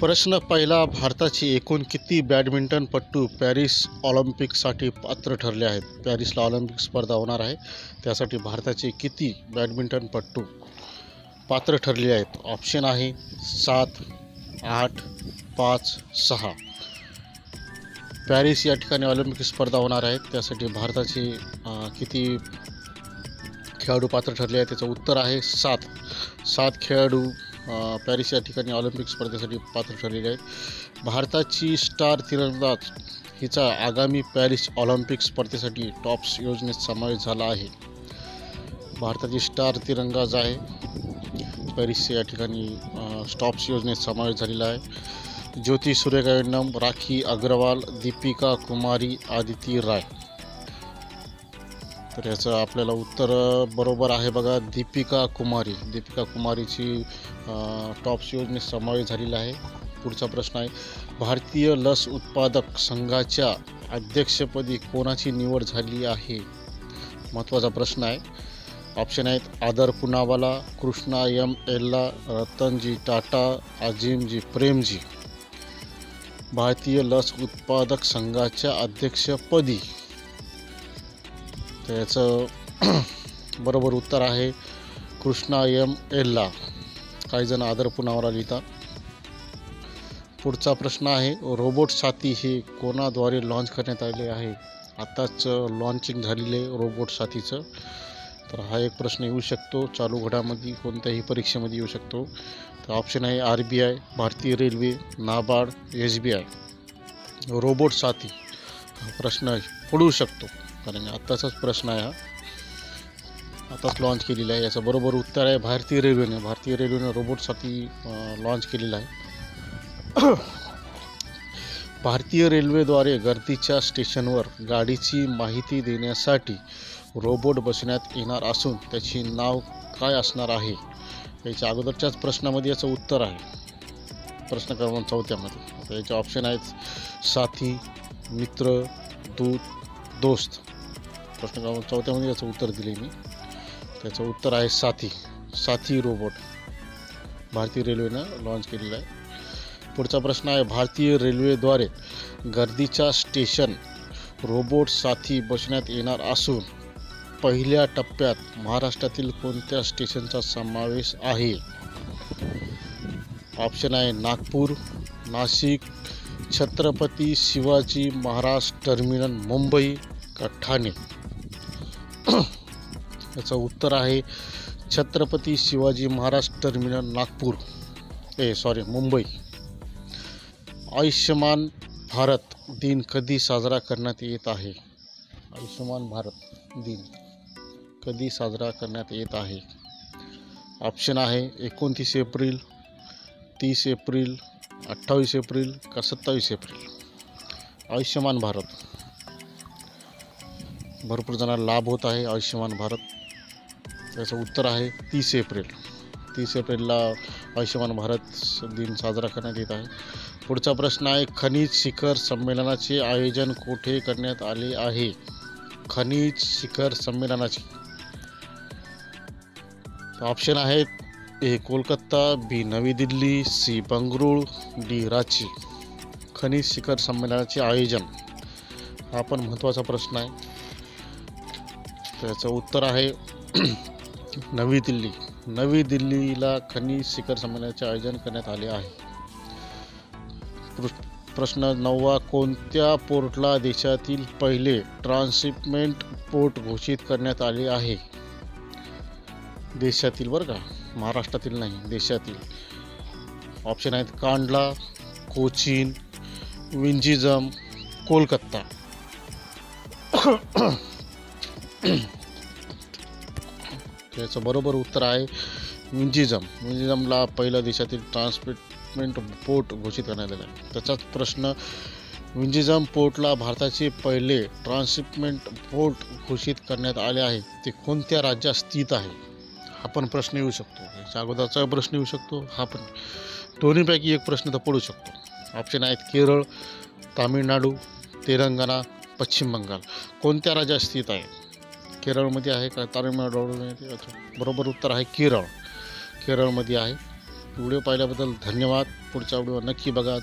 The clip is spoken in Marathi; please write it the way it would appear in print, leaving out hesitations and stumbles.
प्रश्न पहिला, भारताची एकूण किती बॅडमिंटनपटू पॅरिस ऑलिम्पिकसाठी पात्र ठरले आहेत? पॅरिसला ऑलिम्पिक स्पर्धा होणार आहे, त्यासाठी भारताचे किती बॅडमिंटनपटू पात्र ठरले आहेत? ऑप्शन आहे 7, 8, 5, 6. पॅरिस या ठिकाणी ऑलिम्पिक स्पर्धा होणार आहेत, त्यासाठी भारताचे किती खेळाडू पात्र ठरले आहेत? त्याचं उत्तर आहे 7 खेळाडू पॅरिस या ठिकाणी ऑलिम्पिक स्पर्धेसाठी पात्र ठरलेले आहेत. भारताची स्टार तिरंदाज हिचा आगामी पॅरिस ऑलिम्पिक स्पर्धेसाठी टॉप्स योजनेत समावेश झाला आहे. भारताची स्टार तिरंदाज आहे, पॅरिस या ठिकाणी टॉप्स योजनेत समावेश झालेला आहे. ज्योती सूर्यवंशम, राखी अग्रवाल, दीपिका कुमारी, आदिती राय. तर याचं आपल्याला उत्तर बरोबर आहे बघा, दीपिका कुमारीची टॉप्स योजनेत समावेश झालेला आहे. पुढचा प्रश्न आहे, भारतीय लस उत्पादक संघाच्या अध्यक्षपदी कोणाची निवड झाली आहे? महत्त्वाचा प्रश्न आहे. ऑप्शन आहेत आदर पूनावाला, कृष्णा एम एल्ला, रतनजी टाटा, अजिमजी प्रेमजी. भारतीय लस उत्पादक संघाच्या अध्यक्षपदी त्याचं बरोबर उत्तर आहे कृष्णा एम एल्ला. काही जण आदर पूनावाला लिहितात. पुढचा प्रश्न आहे, रोबोट साथी हे कोणाद्वारे लॉन्च करण्यात आले आहे? आताच लॉन्चिंग झालेले रोबोट साथीचं. तर हा एक प्रश्न येऊ शकतो, चालू घडामोडी कोणत्याही परीक्षेमध्ये येऊ शकतो. तर ऑप्शन आहे RBI, भारतीय रेल्वे, नाबार्ड, SBI. रोबोट साथी हा प्रश्न पडू शकतो, कारण आत्ताचाच प्रश्न आहे, आताच लॉन्च केलेला आहे. याचं बरोबर उत्तर आहे भारतीय रेल्वेने रोबोट साथी लॉन्च केलेला आहे. भारतीय रेल्वेद्वारे गर्दीच्या स्टेशनवर गाडीची माहिती देण्यासाठी रोबोट बसवण्यात येणार असून त्याचे नाव काय असणार आहे? याच्या अगोदरच्याच प्रश्नामध्ये याचं उत्तर आहे, प्रश्न क्रमांक 4 मध्ये. याचे ऑप्शन आहेत साथी, मित्र, दूत, दोस्त. प्रश्न क्रमांक 4 मध्ये याचं उत्तर दिले मी. त्याचं उत्तर आहे साथी रोबोट भारतीय रेल्वेनं लॉन्च केलेला आहे. पुढचा प्रश्न आहे, भारतीय रेल्वेद्वारे गर्दीच्या स्टेशन रोबोट साथी बसवण्यात येणार असून पहिल्या टप्प्यात महाराष्ट्रातील कोणत्या स्टेशनचा समावेश आहे? ऑप्शन आहे नागपूर, नाशिक, छत्रपती शिवाजी महाराज टर्मिनल मुंबई का ठाणे. याचं उत्तर आहे छत्रपती शिवाजी महाराज टर्मिनल मुंबई. आयुष्यमान भारत दिन कधी साजरा करण्यात येत आहे? आयुष्यमान भारत दिन कधी साजरा करण्यात येत आहे? ऑप्शन आहे 29 एप्रिल, 30 एप्रिल, 28 एप्रिल का 27 एप्रिल. आयुष्यमान भारत भरपूर जणांना लाभ होत आहे आयुष्यमान भारत. त्याचं उत्तर आहे 30 एप्रिल. 30 एप्रिलला आयुष्यमान भारत दिन साजरा करण्यात येत आहे. पुढचा प्रश्न आहे, खनिज शिखर संमेलनाचे आयोजन कुठे करण्यात आले आहे? खनिज शिखर संमेलनाचे ऑप्शन आहेत A कोलकाता, B नवी दिल्ली, C बंगळुरू, D रांची. खनिज शिखर संमेलनाचे आयोजन हा पण महत्त्वाचा प्रश्न आहे. त्याचं उत्तर आहे नवी दिल्लीला खनिज शिखर संमेलनाचे आयोजन करण्यात आले आहे. प्रश्न 9, कोणत्या पोर्टला देशातील पहिले ट्रान्सशिपमेंट पोर्ट घोषित करण्यात आले आहे? देशातील बरं का, महाराष्ट्रातील नाही, देशातील. ऑप्शन आहेत कांडला, कोचीन, विंझिजम, कोलकाता. त्याचं बरोबर उत्तर आहे विंझिजमला पहिला देशातील ट्रान्सशिपमेंट पोर्ट घोषित करण्यात आले आहे. त्याचाच प्रश्न, विंझिजम पोर्टला भारताचे पहिले ट्रान्सशिपमेंट पोर्ट घोषित करण्यात आले आहे, ते कोणत्या राज्यात स्थित आहे? हा पण प्रश्न येऊ शकतो. याच्या अगोदरचा प्रश्न येऊ शकतो, हा पण. दोन्हीपैकी एक प्रश्न तर पडू शकतो. ऑप्शन आहेत केरळ, तामिळनाडू, तेलंगणा, पश्चिम बंगाल. कोणत्या राज्यात स्थित आहे? केरळमध्ये आहे का तामिळनाडूमध्ये? बरोबर उत्तर आहे केरळमध्ये आहे. व्हिडिओ पाहिल्याबद्दल धन्यवाद. पुढचा व्हिडिओ नक्की बघा.